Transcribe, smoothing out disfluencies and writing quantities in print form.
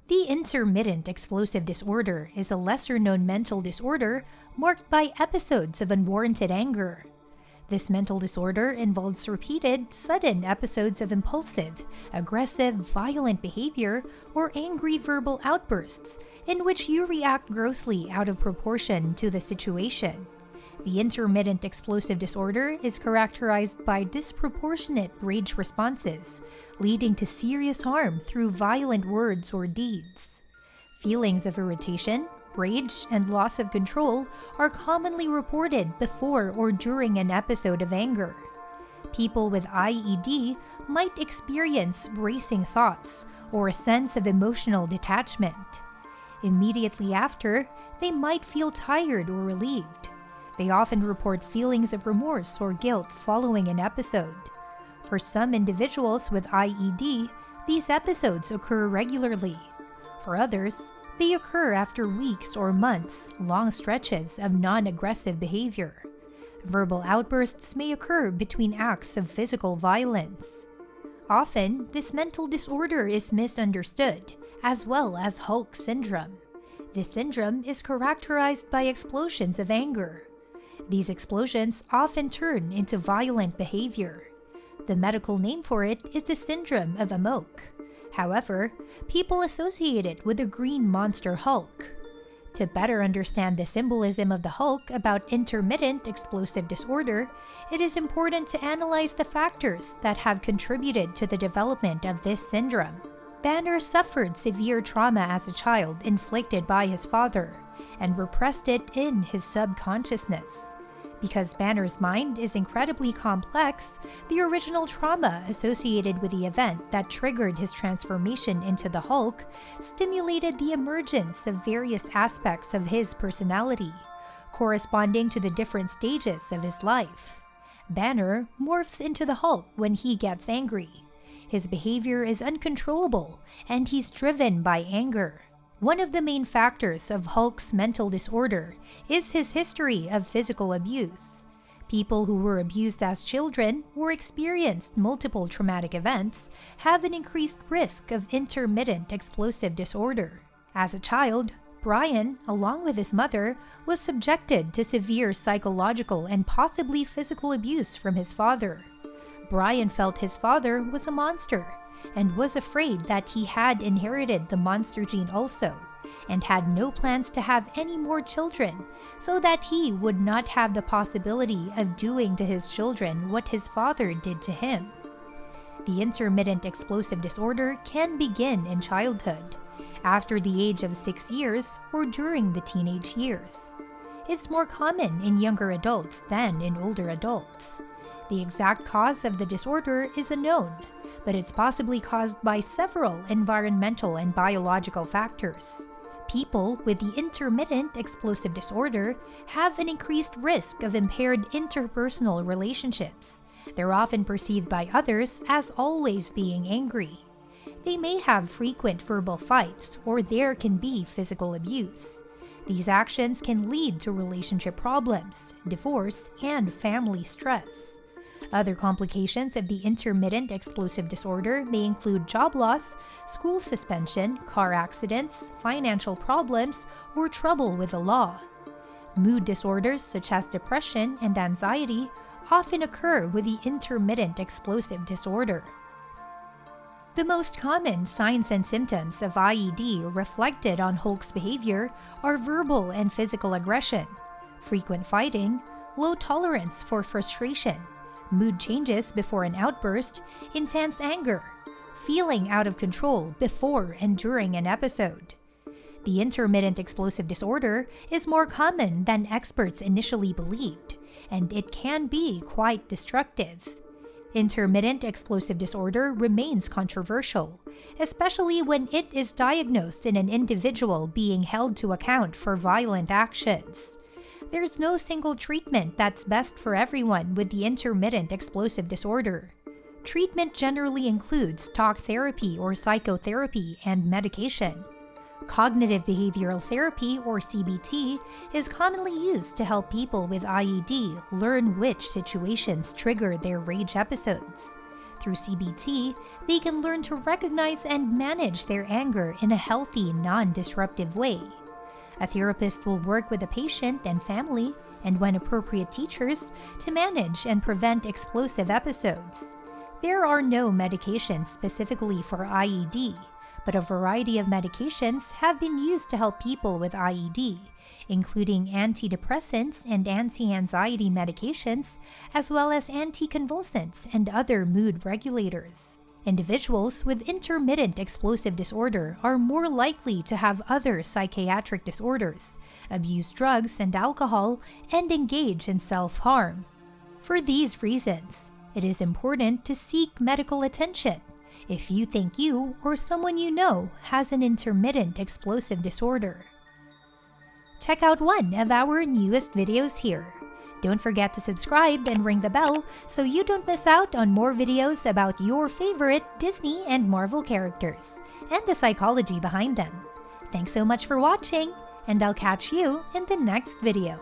The intermittent explosive disorder is a lesser-known mental disorder marked by episodes of unwarranted anger. This mental disorder involves repeated, sudden episodes of impulsive, aggressive, violent behavior or angry verbal outbursts in which you react grossly out of proportion to the situation. The intermittent explosive disorder is characterized by disproportionate rage responses, leading to serious harm through violent words or deeds. Feelings of irritation, rage, and loss of control are commonly reported before or during an episode of anger. People with IED might experience racing thoughts or a sense of emotional detachment. Immediately after, they might feel tired or relieved. They often report feelings of remorse or guilt following an episode. For some individuals with IED, these episodes occur regularly. For others, they occur after weeks or months, long stretches of non-aggressive behavior. Verbal outbursts may occur between acts of physical violence. Often, this mental disorder is misunderstood, as well as Hulk syndrome. This syndrome is characterized by explosions of anger. These explosions often turn into violent behavior. The medical name for it is the syndrome of Amok. However, people associate it with the green monster Hulk. To better understand the symbolism of the Hulk about intermittent explosive disorder, it is important to analyze the factors that have contributed to the development of this syndrome. Banner suffered severe trauma as a child inflicted by his father, and repressed it in his subconsciousness. Because Banner's mind is incredibly complex, the original trauma associated with the event that triggered his transformation into the Hulk stimulated the emergence of various aspects of his personality, corresponding to the different stages of his life. Banner morphs into the Hulk when he gets angry. His behavior is uncontrollable, and he's driven by anger. One of the main factors of Hulk's mental disorder is his history of physical abuse. People who were abused as children or experienced multiple traumatic events have an increased risk of intermittent explosive disorder. As a child, Brian, along with his mother, was subjected to severe psychological and possibly physical abuse from his father. Brian felt his father was a monster, and was afraid that he had inherited the monster gene also, and had no plans to have any more children, so that he would not have the possibility of doing to his children what his father did to him. The intermittent explosive disorder can begin in childhood, after the age of 6 years or during the teenage years. It's more common in younger adults than in older adults. The exact cause of the disorder is unknown, but it's possibly caused by several environmental and biological factors. People with the intermittent explosive disorder have an increased risk of impaired interpersonal relationships. They're often perceived by others as always being angry. They may have frequent verbal fights, or there can be physical abuse. These actions can lead to relationship problems, divorce, and family stress. Other complications of the intermittent explosive disorder may include job loss, school suspension, car accidents, financial problems, or trouble with the law. Mood disorders such as depression and anxiety often occur with the intermittent explosive disorder. The most common signs and symptoms of IED reflected on Hulk's behavior are verbal and physical aggression, frequent fighting, low tolerance for frustration, mood changes before an outburst, intense anger, feeling out of control before and during an episode. The intermittent explosive disorder is more common than experts initially believed, and it can be quite destructive. Intermittent explosive disorder remains controversial, especially when it is diagnosed in an individual being held to account for violent actions. There's no single treatment that's best for everyone with the intermittent explosive disorder. Treatment generally includes talk therapy or psychotherapy and medication. Cognitive behavioral therapy, or CBT, is commonly used to help people with IED learn which situations trigger their rage episodes. through CBT, they can learn to recognize and manage their anger in a healthy, non-disruptive way. A therapist will work with the patient and family, and when appropriate teachers, to manage and prevent explosive episodes. There are no medications specifically for IED, but a variety of medications have been used to help people with IED, including antidepressants and anti-anxiety medications, as well as anticonvulsants and other mood regulators. Individuals with intermittent explosive disorder are more likely to have other psychiatric disorders, abuse drugs and alcohol, and engage in self-harm. For these reasons, it is important to seek medical attention if you think you or someone you know has an intermittent explosive disorder. Check out one of our newest videos here. Don't forget to subscribe and ring the bell so you don't miss out on more videos about your favorite Disney and Marvel characters and the psychology behind them. Thanks so much for watching, and I'll catch you in the next video.